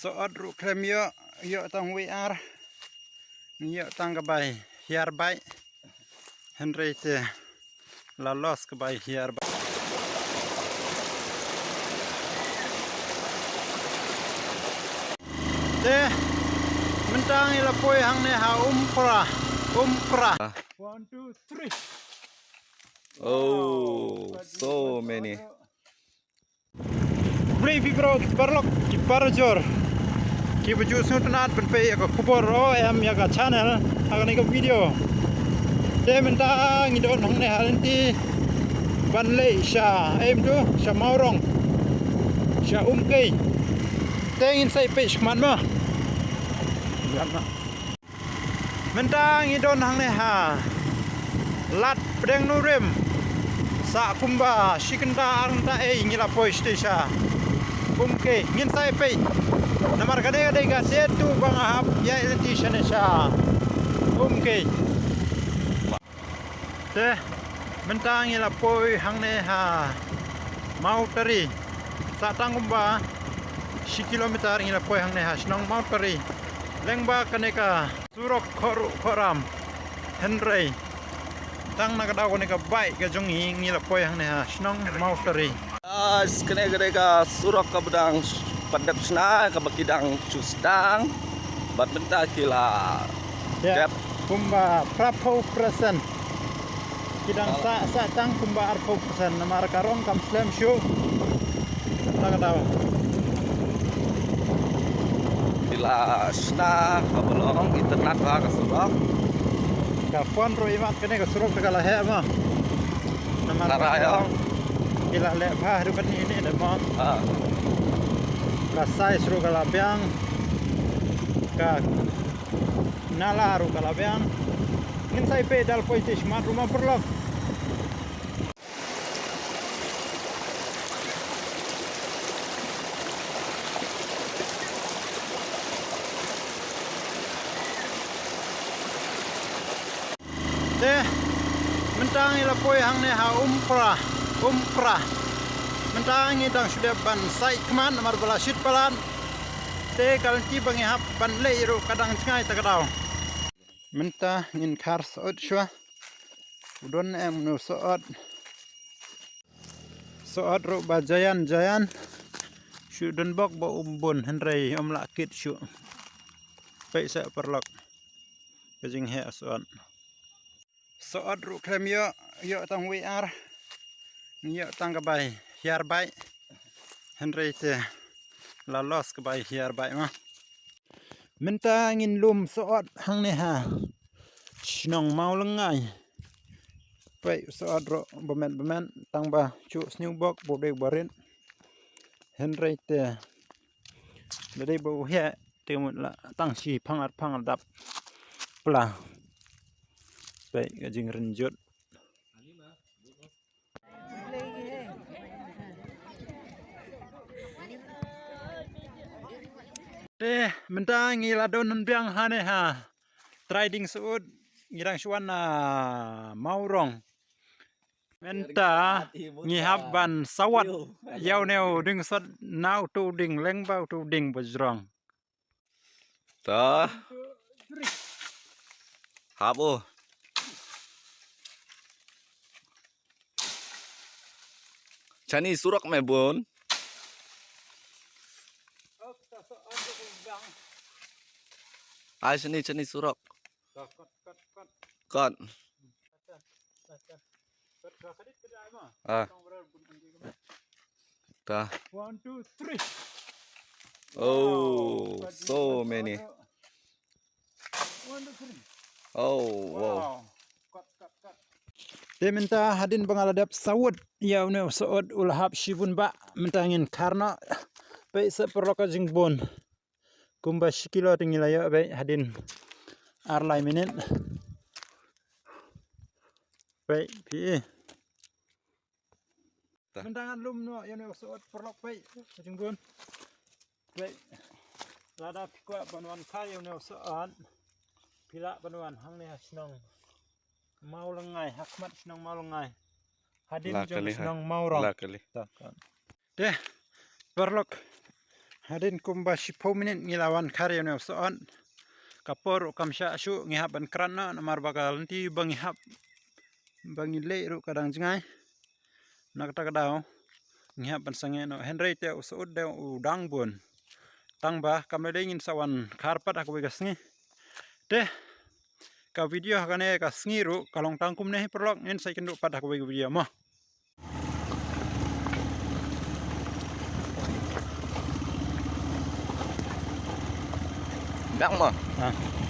Soat ru kremio yo tang WR yo tang kabay hiar bay henrete la los kabay hiar bay de mentang ila poy hang ne ha umpra 1 2 3 Oh, so many. Play vibro kiparlok kiparjor kibaju sunat penpe ka kubor em ya ka channel agani ka video de mentang idon hang ne halenti banle sha em tu sha maurong sha umkei tengin sai page man ma mentang idon hang ne ha lat pedeng nurem sa kumba shikenda arnta ngila poi station umke ngin sai pe namar kade ga setu bang hap ya station sha umke te mentang ngila poi hang ne ha mau tari sa tangkumba shi kilometer ngila poi hang ne ha snong mau tari lengba kaneka surok khoram henrei tang na kadaw ni ka bai ka jongi ngila poi hang ne ha snong mau tari Skene ka surak ka bedang padap sna ka bakidang custang bat benta kila ya kumba prapo present kidang sa tang kumba arpo present namar karong kam slam show na kadaw kila sna ka belong internet ka surak ka phone ro imat kene ka surak ka la he ma namar karong kila le pha ru kan ini de ma ka sai sru ka la byang ka nala ru ka la byang ngin sai pe dal poi te smart rumah perlok de mentang ila poi hang ne ha umpra mentang idang sudah ban sai kman mar bala shit palan te kalti bangi hap ban leiru kadang ngai ta kadaw menta ngin khar sot shwa udon em nu sot ro bajayan shu don bok ba umbun henrei la kit shu pe sa perlok kajing he sot ru kremio yo tang WR yo tang kabay hiar bay henrete la los kabay hiar bay ma menta ngin lum sot hang ne ha snong mau lengai pe sot ro bemen tang ba chu sniu bok bo de barin henrete de bo he temut la tang si phangat dap pla pe gajing renjut mentang ngila don biang hane ha trading suud ngirang suan maurong menta ngihaban sawat yaw neu ding sot nau tu ding lengbau tu ding bajrong ta habo chani surak me bon ai chani surak kon ta 1 2 3 oh so many oh wow de menta hadin bangaladap sawut yaw ne soot ulhab shibun ba mentangin karna pe se perloka jingbon kumba shikilo tingila ya be hadin arlai minin pe pi mentangan lum no yaw ne soot perlok pe jingbon pe lada pikwa banwan kai yaw ne soot pila banwan hang ne snong mau lengai hakmat senang mau lengai hadin jong senang mau rong de perlok Hadin kumba 10 minit ngilawan karyo na soon. Kapor kam sya syu ngihap ban krana namar bakal nanti bangihap bangile ru kadang jengai. Nak takadaw ngihap ban sange no Henry te usud de udang bun. Tangba kamedengin sawan karpat aku begasngi. Deh ka video hakane ka sngiru kalong tangkum ne perlok ngin sai kenduk pad aku video mo. Dang mo. Ah.